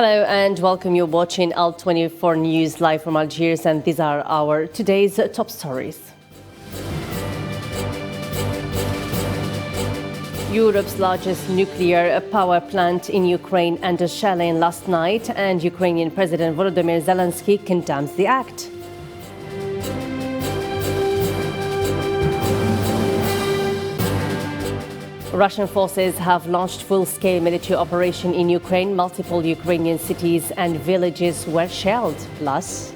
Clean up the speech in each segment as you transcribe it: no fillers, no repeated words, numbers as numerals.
Hello and welcome. You're watching Al24 News live from Algiers, and these are our today's top stories. Europe's largest nuclear power plant in Ukraine under shelling last night, and Ukrainian President Volodymyr Zelensky condemns the act. Russian forces have launched full-scale military operation in Ukraine. Multiple Ukrainian cities and villages were shelled. Plus,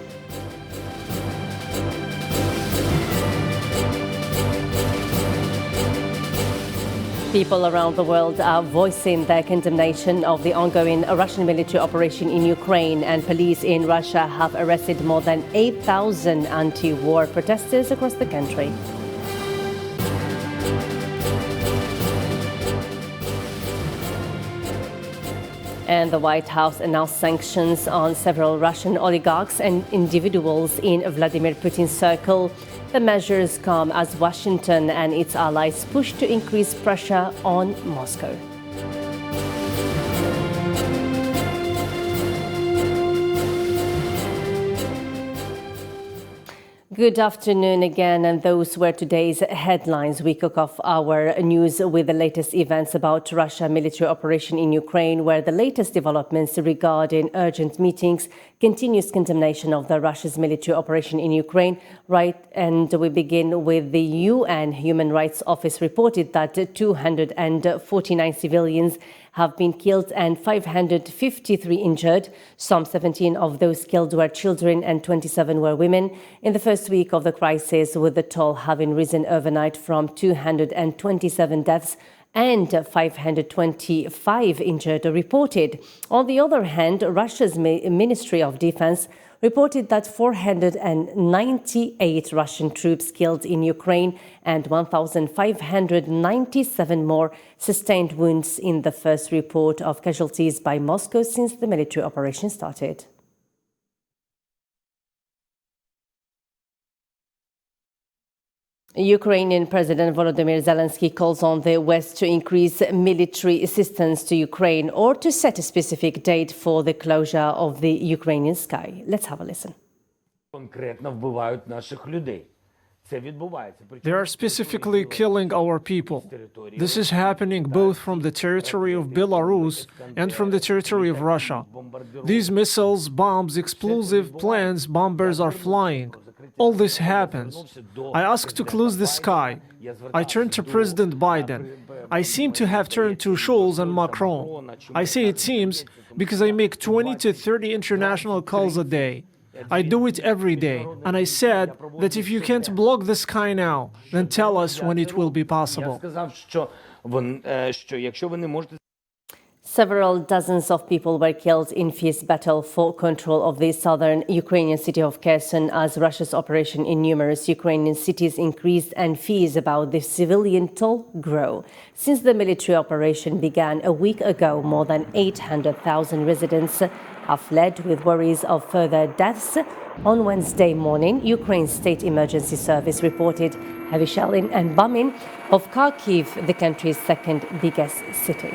people around the world are voicing their condemnation of the ongoing Russian military operation in Ukraine, and police in Russia have arrested more than 8,000 anti-war protesters across the country. And the White House announced sanctions on several Russian oligarchs and individuals in Vladimir Putin's circle. The measures come as Washington and its allies push to increase pressure on Moscow. Good afternoon again, and those were today's headlines. We kick off our news with the latest events about Russia military operation in Ukraine, where the latest developments regarding urgent meetings, continuous condemnation of the Russia's military operation in Ukraine. Right, and we begin with the UN Human Rights Office reported that 249 civilians have been killed and 553 injured. Some 17 of those killed were children and 27 were women. In the first week of the crisis, with the toll having risen overnight from 227 deaths and 525 injured reported. On the other hand, Russia's Ministry of Defense reported that 498 Russian troops killed in Ukraine and 1,597 more sustained wounds in the first report of casualties by Moscow since the military operation started. Ukrainian President Volodymyr Zelensky calls on the West to increase military assistance to Ukraine or to set a specific date for the closure of the Ukrainian sky. Let's have a listen. They are specifically killing our people. This is happening both from the territory of Belarus and from the territory of Russia. These missiles, bombs, explosive planes, bombers are flying. All this happens. I ask to close the sky. I turn to President Biden. I seem to have turned to Scholz and Macron. I say it seems because I make 20 to 30 international calls a day. I do it every day. And I said that if you can't block the sky now, then tell us when it will be possible. Several dozens of people were killed in fierce battle for control of the southern Ukrainian city of Kherson as Russia's operation in numerous Ukrainian cities increased and fears about the civilian toll grow. Since the military operation began a week ago, more than 800,000 residents have fled with worries of further deaths. On Wednesday morning, Ukraine's State Emergency Service reported heavy shelling and bombing of Kharkiv, the country's second biggest city.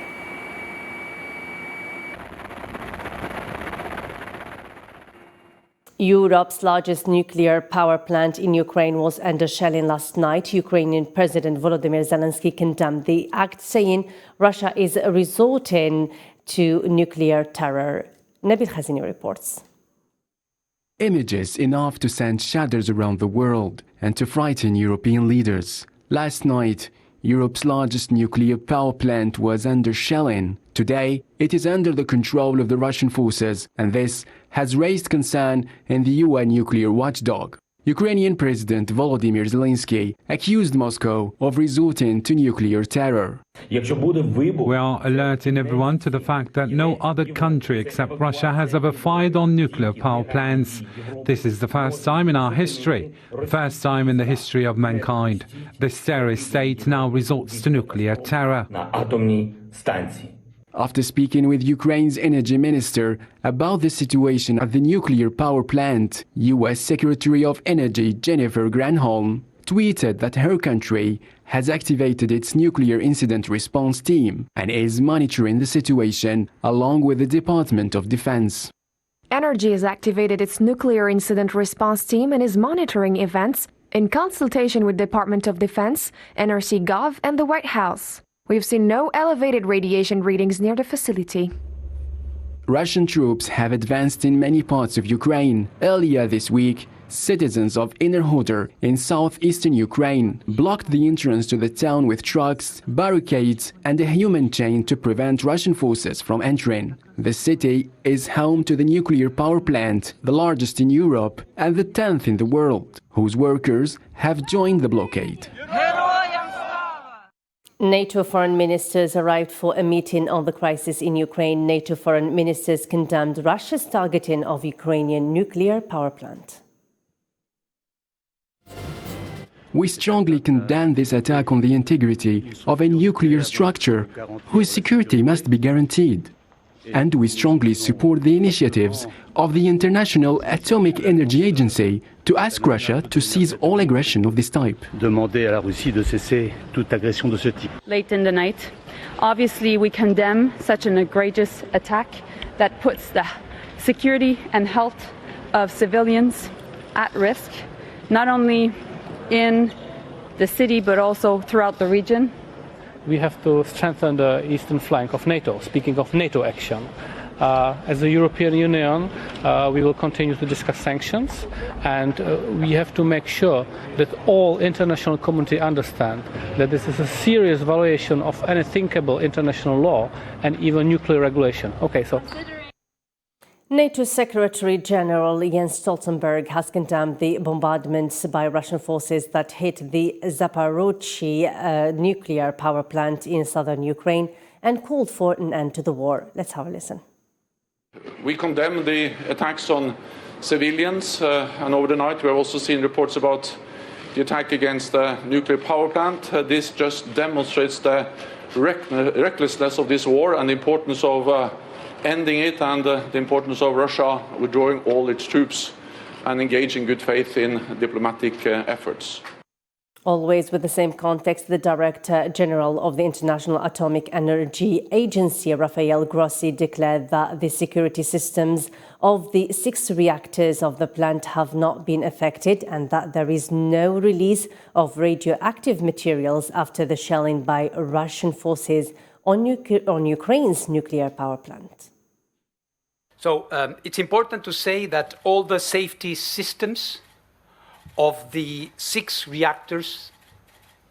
Europe's largest nuclear power plant in Ukraine was under shelling last night. Ukrainian President Volodymyr Zelensky condemned the act, saying Russia is resorting to nuclear terror. Nabil Khazini reports. Images enough to send shudders around the world and to frighten European leaders. Last night, Europe's largest nuclear power plant was under shelling. Today, it is under the control of the Russian forces, and this has raised concern in the UN nuclear watchdog. Ukrainian President Volodymyr Zelensky accused Moscow of resorting to nuclear terror. We are alerting everyone to the fact that no other country except Russia has ever fired on nuclear power plants. This is the first time in our history, the first time in the history of mankind. This terrorist state now resorts to nuclear terror. After speaking with Ukraine's energy minister about the situation at the nuclear power plant, U.S. Secretary of Energy Jennifer Granholm tweeted that her country has activated its nuclear incident response team and is monitoring the situation along with the Department of Defense. Energy has activated its nuclear incident response team and is monitoring events in consultation with Department of Defense, NRC Gov, and the White House. We've seen no elevated radiation readings near the facility. Russian troops have advanced in many parts of Ukraine. Earlier this week, citizens of Inner Hodor in southeastern Ukraine blocked the entrance to the town with trucks, barricades, and a human chain to prevent Russian forces from entering. The city is home to the nuclear power plant, the largest in Europe and the 10th in the world, whose workers have joined the blockade. NATO foreign ministers arrived for a meeting on the crisis in Ukraine. NATO foreign ministers condemned Russia's targeting of Ukrainian nuclear power plant. We strongly condemn this attack on the integrity of a nuclear structure whose security must be guaranteed. And we strongly support the initiatives of the International Atomic Energy Agency to ask Russia to cease all aggression of this type. Demander à la Russie de cesser toute agression de ce type. Late in the night, obviously we condemn such an egregious attack that puts the security and health of civilians at risk, not only in the city but also throughout the region. We have to strengthen the eastern flank of NATO. Speaking of NATO action, as the European Union, we will continue to discuss sanctions, and we have to make sure that all international community understand that this is a serious violation of any thinkable international law and even nuclear regulation. Okay, so. NATO Secretary General Jens Stoltenberg has condemned the bombardments by Russian forces that hit the Zaporozhye nuclear power plant in southern Ukraine and called for an end to the war. Let's have a listen. We condemn the attacks on civilians, and over the night we have also seen reports about the attack against the nuclear power plant. This just demonstrates the recklessness of this war and the importance of ending it, and the importance of Russia withdrawing all its troops and engaging good faith in diplomatic efforts. Always with the same context, the Director General of the International Atomic Energy Agency, Rafael Grossi, declared that the security systems of the 6 reactors of the plant have not been affected and that there is no release of radioactive materials after the shelling by Russian forces on Ukraine's nuclear power plant. So it's important to say that all the safety systems of the 6 reactors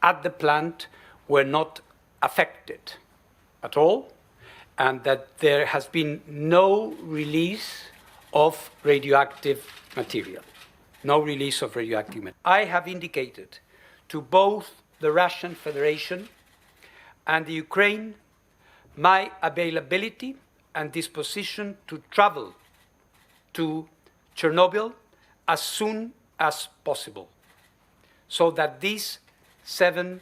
at the plant were not affected at all, and that there has been no release of radioactive material. No release of radioactive material. I have indicated to both the Russian Federation and the Ukraine my availability and disposition to travel to Chernobyl as soon as possible, so that these 7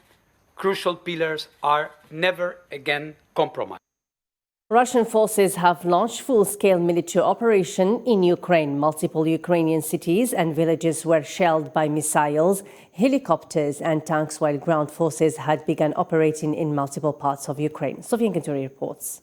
crucial pillars are never again compromised. Russian forces have launched full-scale military operation in Ukraine. Multiple Ukrainian cities and villages were shelled by missiles, helicopters and tanks, while ground forces had begun operating in multiple parts of Ukraine. Sofian Kenturi reports.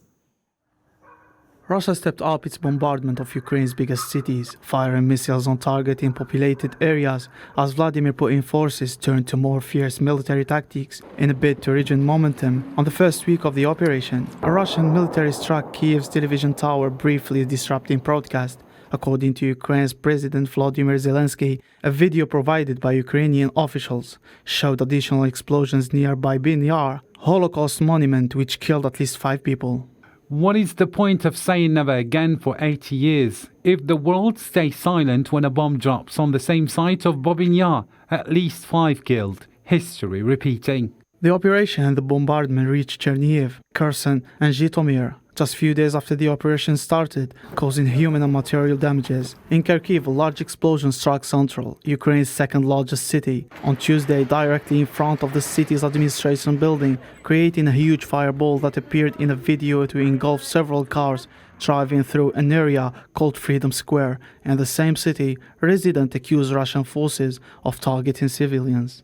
Russia stepped up its bombardment of Ukraine's biggest cities, firing missiles on target in populated areas as Vladimir Putin forces turned to more fierce military tactics in a bid to regain momentum. On the first week of the operation, a Russian military struck Kyiv's television tower, briefly disrupting broadcast. According to Ukraine's President Vladimir Zelensky, a video provided by Ukrainian officials showed additional explosions nearby Bin Yar, Holocaust monument which killed at least 5 people. What is the point of saying never again for 80 years? If the world stays silent when a bomb drops on the same site of Babin Yar, at least 5 killed. History repeating. The operation and the bombardment reached Chernihiv, Kherson and Zhytomyr just few days after the operation started, causing human and material damages. In Kharkiv, a large explosion struck central, Ukraine's second largest city, on Tuesday directly in front of the city's administration building, creating a huge fireball that appeared in a video to engulf several cars driving through an area called Freedom Square. In the same city, residents accused Russian forces of targeting civilians.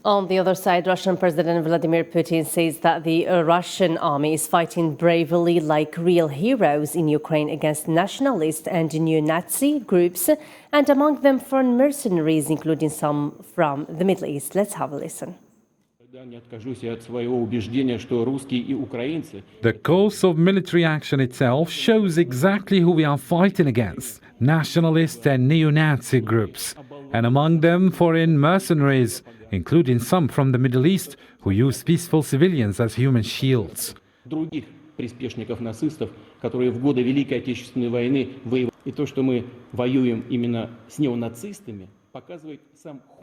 On the other side, Russian President Vladimir Putin says that the Russian army is fighting bravely like real heroes in Ukraine against nationalist and neo-Nazi groups, and among them foreign mercenaries, including some from the Middle East. Let's have a listen. The course of military action itself shows exactly who we are fighting against: nationalist and neo-Nazi groups, and among them foreign mercenaries, including some from the Middle East who use peaceful civilians as human shields.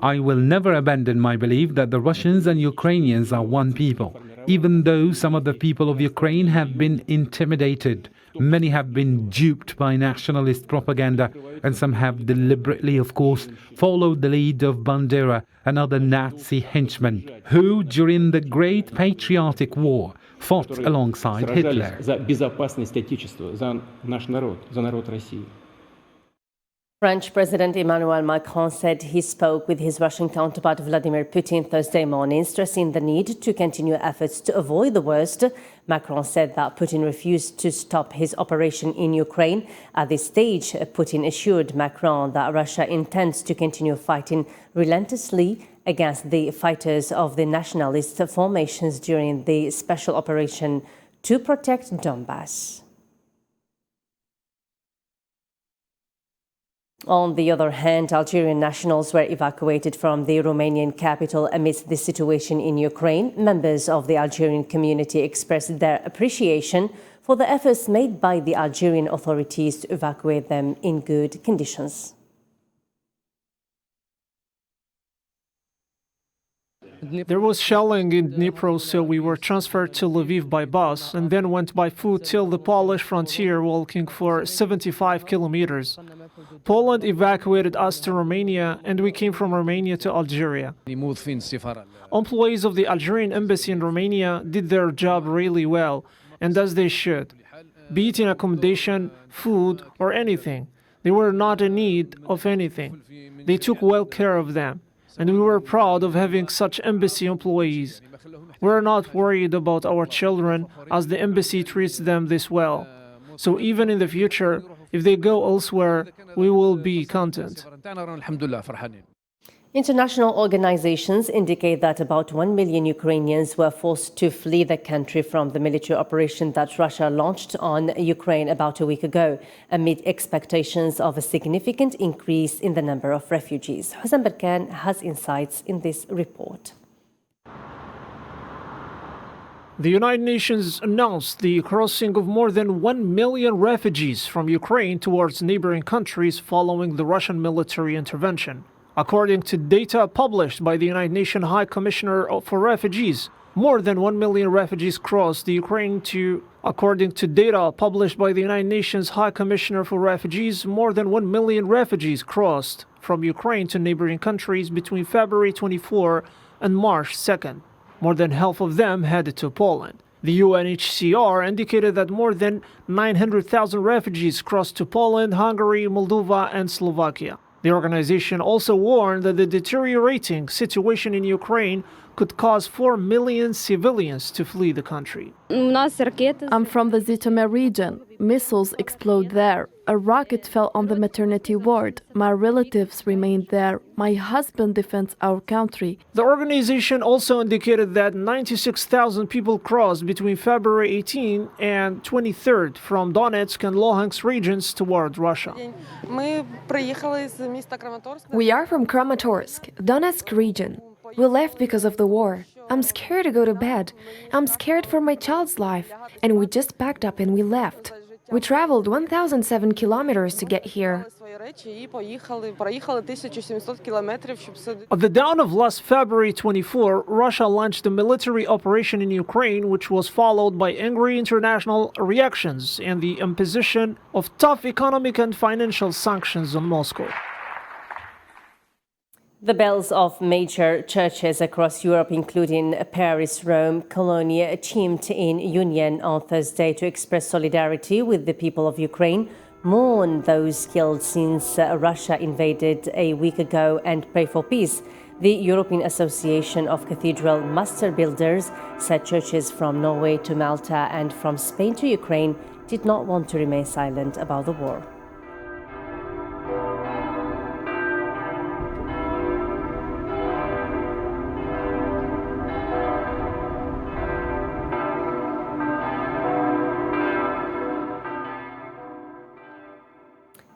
I will never abandon my belief that the Russians and Ukrainians are one people, even though some of the people of Ukraine have been intimidated. Many have been duped by nationalist propaganda, and some have deliberately, of course, followed the lead of Bandera and other Nazi henchmen, who, during the Great Patriotic War, fought alongside Hitler. French President Emmanuel Macron said he spoke with his Russian counterpart Vladimir Putin Thursday morning, stressing the need to continue efforts to avoid the worst. Macron said that Putin refused to stop his operation in Ukraine. At this stage, Putin assured Macron that Russia intends to continue fighting relentlessly against the fighters of the nationalist formations during the special operation to protect Donbass. On the other hand, Algerian nationals were evacuated from the Romanian capital amidst the situation in Ukraine. Members of the Algerian community expressed their appreciation for the efforts made by the Algerian authorities to evacuate them in good conditions. There was shelling in Dnipro, so we were transferred to Lviv by bus and then went by foot till the Polish frontier, walking for 75 kilometers. Poland evacuated us to Romania, and we came from Romania to Algeria. Employees of the Algerian embassy in Romania did their job really well, and as they should. Be it in accommodation, food, or anything. They were not in need of anything. They took well care of them. And we were proud of having such embassy employees. We're not worried about our children, as the embassy treats them this well. So even in the future, if they go elsewhere, we will be content. International organizations indicate that about 1 million Ukrainians were forced to flee the country from the military operation that Russia launched on Ukraine about a week ago, amid expectations of a significant increase in the number of refugees. Hossein Berkan has insights in this report. The United Nations announced the crossing of more than 1 million refugees from Ukraine towards neighboring countries following the Russian military intervention. According to data published by the United Nations High Commissioner for Refugees, more than 1 million refugees crossed the Ukraine according to data published by the United Nations High Commissioner for Refugees, more than 1 million refugees crossed from Ukraine to neighboring countries between February 24 and March 2nd. More than half of them headed to Poland. The UNHCR indicated that more than 900,000 refugees crossed to Poland, Hungary, Moldova, and Slovakia. The organization also warned that the deteriorating situation in Ukraine could cause 4 million civilians to flee the country. I'm from the Zhytomyr region. Missiles explode there. A rocket fell on the maternity ward. My relatives remained there. My husband defends our country. The organization also indicated that 96,000 people crossed between February 18 and 23rd from Donetsk and Luhansk regions toward Russia. We are from Kramatorsk, Donetsk region. We left because of the war. I'm scared to go to bed. I'm scared for my child's life. And we just packed up and we left. We traveled 1,007 kilometers to get here. At the dawn of last February 24, Russia launched a military operation in Ukraine, which was followed by angry international reactions and the imposition of tough economic and financial sanctions on Moscow. The bells of major churches across Europe, including Paris, Rome, Cologne, chimed in union on Thursday to express solidarity with the people of Ukraine, mourn those killed since Russia invaded a week ago, and pray for peace. The European Association of Cathedral Master Builders said churches from Norway to Malta and from Spain to Ukraine did not want to remain silent about the war.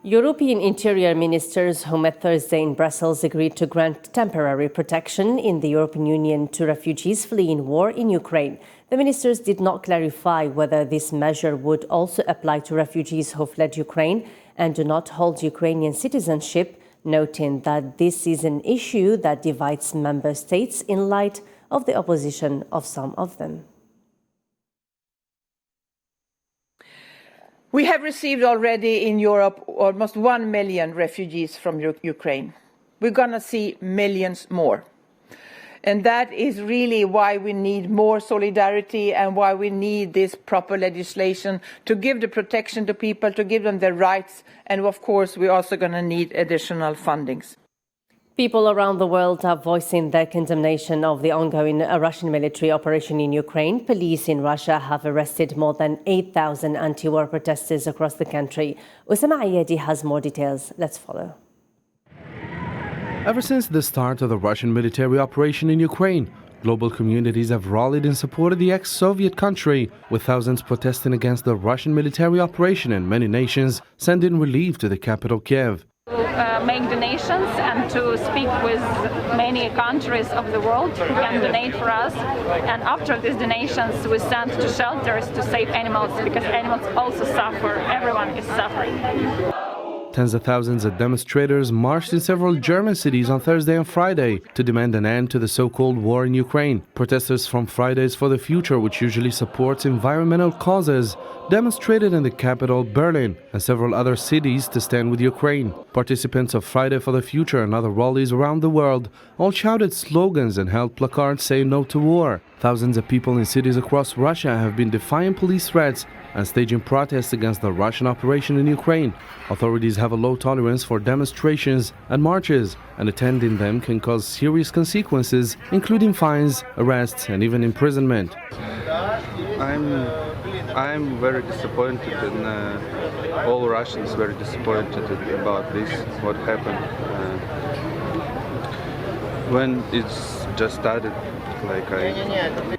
European interior ministers who met Thursday in Brussels agreed to grant temporary protection in the European Union to refugees fleeing war in Ukraine. The ministers did not clarify whether this measure would also apply to refugees who fled Ukraine and do not hold Ukrainian citizenship, noting that this is an issue that divides member states in light of the opposition of some of them. We have received already in Europe almost 1 million refugees from Ukraine. We're going to see millions more. And that is really why we need more solidarity and why we need this proper legislation to give the protection to people, to give them their rights. And of course, we're also going to need additional fundings. People around the world are voicing their condemnation of the ongoing Russian military operation in Ukraine. Police in Russia have arrested more than 8,000 anti-war protesters across the country. Usama Ayedi has more details. Let's follow. Ever since the start of the Russian military operation in Ukraine, global communities have rallied in support of the ex-Soviet country, with thousands protesting against the Russian military operation and many nations sending relief to the capital, Kiev. Make donations and to speak with many countries of the world who can donate for us. And after these donations, we send to shelters to save animals, because animals also suffer. Everyone is suffering. Tens of thousands of demonstrators marched in several German cities on Thursday and Friday to demand an end to the so-called war in Ukraine. Protesters from Fridays for the Future, which usually supports environmental causes, demonstrated in the capital, Berlin, and several other cities to stand with Ukraine. Participants of Friday for the Future and other rallies around the world all shouted slogans and held placards saying no to war. Thousands of people in cities across Russia have been defying police threats and staging protests against the Russian operation in Ukraine. Authorities have a low tolerance for demonstrations and marches, and attending them can cause serious consequences, including fines, arrests, and even imprisonment. I'm very disappointed, and all Russians very disappointed about this, what happened. When it's just started,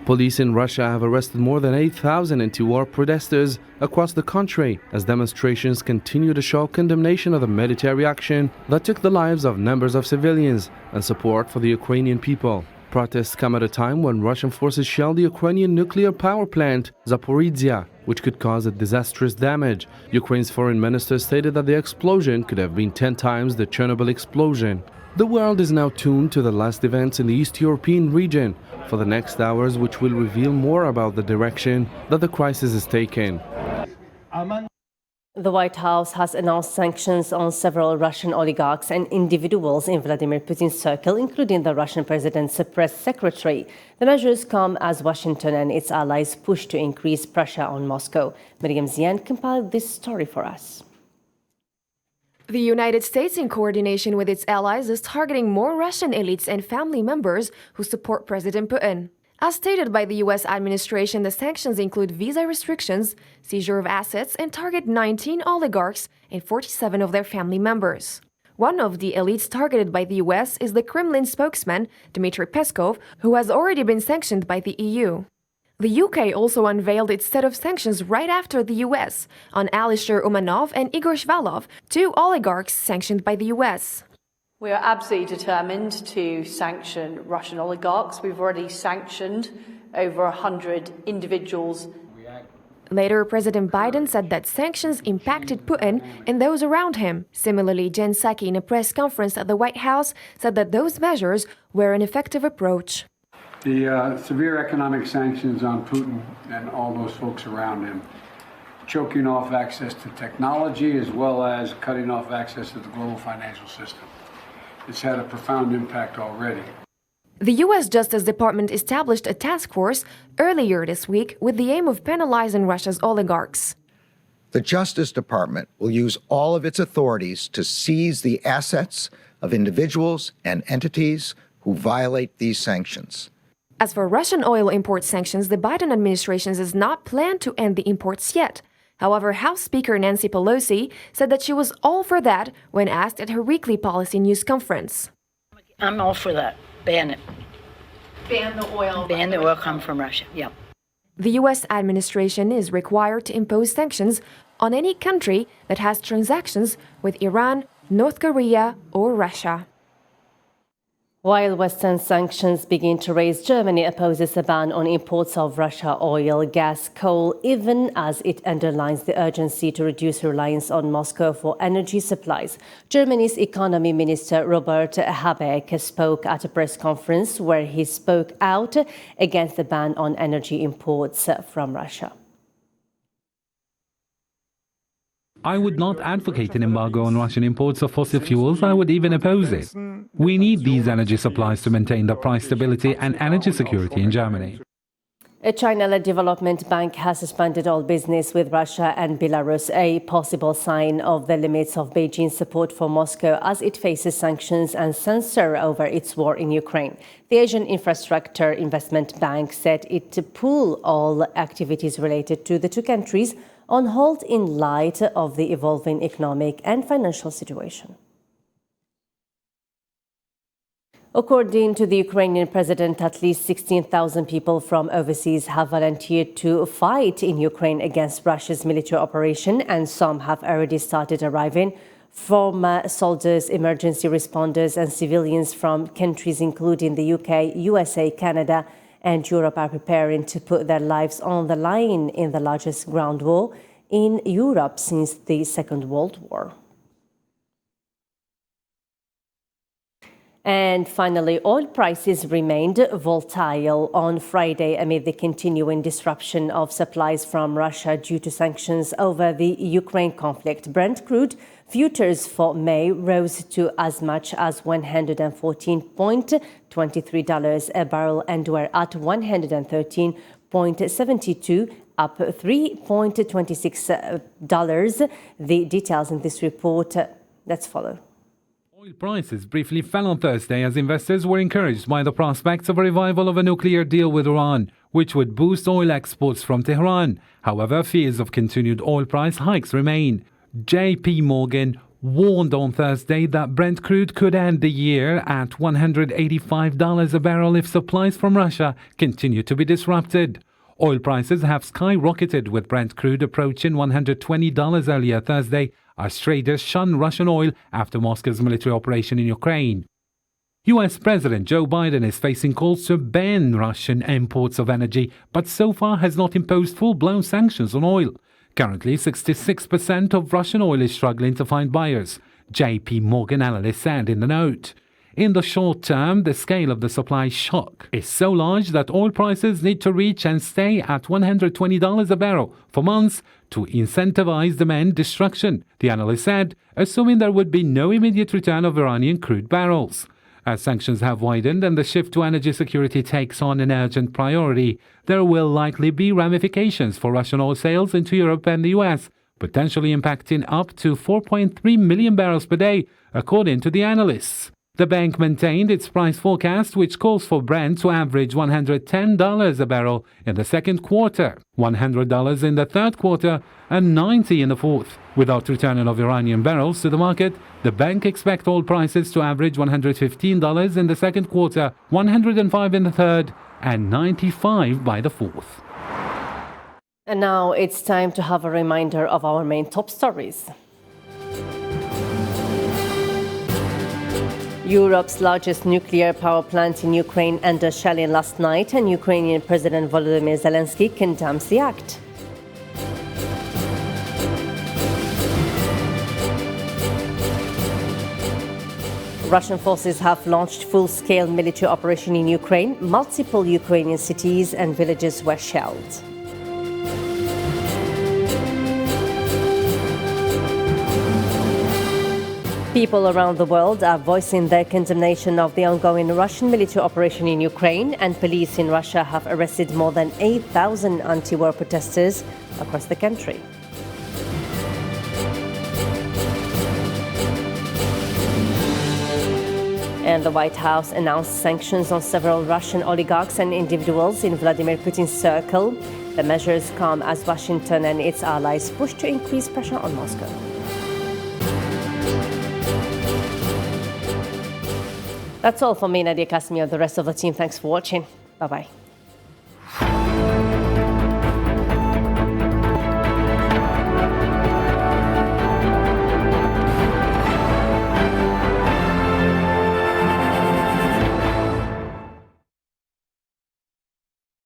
Police in Russia have arrested more than 8,000 anti-war protesters across the country as demonstrations continue to show condemnation of the military action that took the lives of numbers of civilians and support for the Ukrainian people. Protests come at a time when Russian forces shelled the Ukrainian nuclear power plant, Zaporizhzhia, which could cause a disastrous damage. Ukraine's foreign minister stated that the explosion could have been 10 times the Chernobyl explosion. The world is now tuned to the last events in the East European region for the next hours, which will reveal more about the direction that the crisis is taking. The White House has announced sanctions on several Russian oligarchs and individuals in Vladimir Putin's circle, including the Russian president's press secretary. The measures come as Washington and its allies push to increase pressure on Moscow. Miriam Zian compiled this story for us. The United States, in coordination with its allies, is targeting more Russian elites and family members who support President Putin. As stated by the U.S. administration, the sanctions include visa restrictions, seizure of assets, and target 19 oligarchs and 47 of their family members. One of the elites targeted by the U.S. is the Kremlin spokesman, Dmitry Peskov, who has already been sanctioned by the EU. The UK also unveiled its set of sanctions right after the US on Alisher Umanov and Igor Shvalov, two oligarchs sanctioned by the US. We are absolutely determined to sanction Russian oligarchs. We've already sanctioned over 100 individuals. Later, President Biden said that sanctions impacted Putin and those around him. Similarly, Jen Psaki, in a press conference at the White House, said that those measures were an effective approach. The severe economic sanctions on Putin and all those folks around him, choking off access to technology as well as cutting off access to the global financial system. It's had a profound impact already. The U.S. Justice Department established a task force earlier this week with the aim of penalizing Russia's oligarchs. The Justice Department will use all of its authorities to seize the assets of individuals and entities who violate these sanctions. As for Russian oil import sanctions, the Biden administration does not plan to end the imports yet. However, House Speaker Nancy Pelosi said that she was all for that when asked at her weekly policy news conference. I'm all for that. Ban it. Ban the oil. Ban the oil come from Russia. Yep. The U.S. administration is required to impose sanctions on any country that has transactions with Iran, North Korea, or Russia. While Western sanctions begin to raise, Germany opposes a ban on imports of Russia oil, gas, coal, even as it underlines the urgency to reduce reliance on Moscow for energy supplies. Germany's economy minister Robert Habeck spoke at a press conference where he spoke out against the ban on energy imports from Russia. I would not advocate an embargo on Russian imports of fossil fuels. I would even oppose it. We need these energy supplies to maintain the price stability and energy security in Germany. A China-led development bank has suspended all business with Russia and Belarus, a possible sign of the limits of Beijing's support for Moscow as it faces sanctions and censure over its war in Ukraine. The Asian Infrastructure Investment Bank said it to pull all activities related to the two countries on hold in light of the evolving economic and financial situation. According to the Ukrainian president, at least 16,000 people from overseas have volunteered to fight in Ukraine against Russia's military operation, and some have already started arriving. Former soldiers, emergency responders, and civilians from countries including the UK, USA, Canada, and Europe are preparing to put their lives on the line in the largest ground war in Europe since the Second World War. And finally, oil prices remained volatile on Friday amid the continuing disruption of supplies from Russia due to sanctions over the Ukraine conflict. Brent crude futures for May rose to as much as $114.23 a barrel and were at $113.72, up $3.26. The details in this report. Let's follow. Oil prices briefly fell on Thursday as investors were encouraged by the prospects of a revival of a nuclear deal with Iran, which would boost oil exports from Tehran. However, fears of continued oil price hikes remain. JP Morgan warned on Thursday that Brent crude could end the year at $185 a barrel if supplies from Russia continue to be disrupted. Oil prices have skyrocketed, with Brent crude approaching $120 earlier Thursday as traders shun Russian oil after Moscow's military operation in Ukraine. US President Joe Biden is facing calls to ban Russian imports of energy, but so far has not imposed full-blown sanctions on oil. Currently, 66% of Russian oil is struggling to find buyers, JP Morgan analysts said in the note. In the short term, the scale of the supply shock is so large that oil prices need to reach and stay at $120 a barrel for months to incentivize demand destruction, the analyst said, assuming there would be no immediate return of Iranian crude barrels. As sanctions have widened and the shift to energy security takes on an urgent priority, there will likely be ramifications for Russian oil sales into Europe and the US, potentially impacting up to 4.3 million barrels per day, according to the analysts. The bank maintained its price forecast, which calls for Brent to average $110 a barrel in the second quarter, $100 in the third quarter, and $90 in the fourth. Without returning of Iranian barrels to the market, the bank expects oil prices to average $115 in the second quarter, $105 in the third, and $95 by the fourth. And now it's time to have a reminder of our main top stories. Europe's largest nuclear power plant in Ukraine under shelling last night, and Ukrainian President Volodymyr Zelensky condemns the act. Russian forces have launched full-scale military operation in Ukraine. Multiple Ukrainian cities and villages were shelled. People around the world are voicing their condemnation of the ongoing Russian military operation in Ukraine, and police in Russia have arrested more than 8,000 anti-war protesters across the country. And the White House announced sanctions on several Russian oligarchs and individuals in Vladimir Putin's circle. The measures come as Washington and its allies push to increase pressure on Moscow. That's all from me, Nadia Kasmi, and the rest of the team. Thanks for watching. Bye-bye.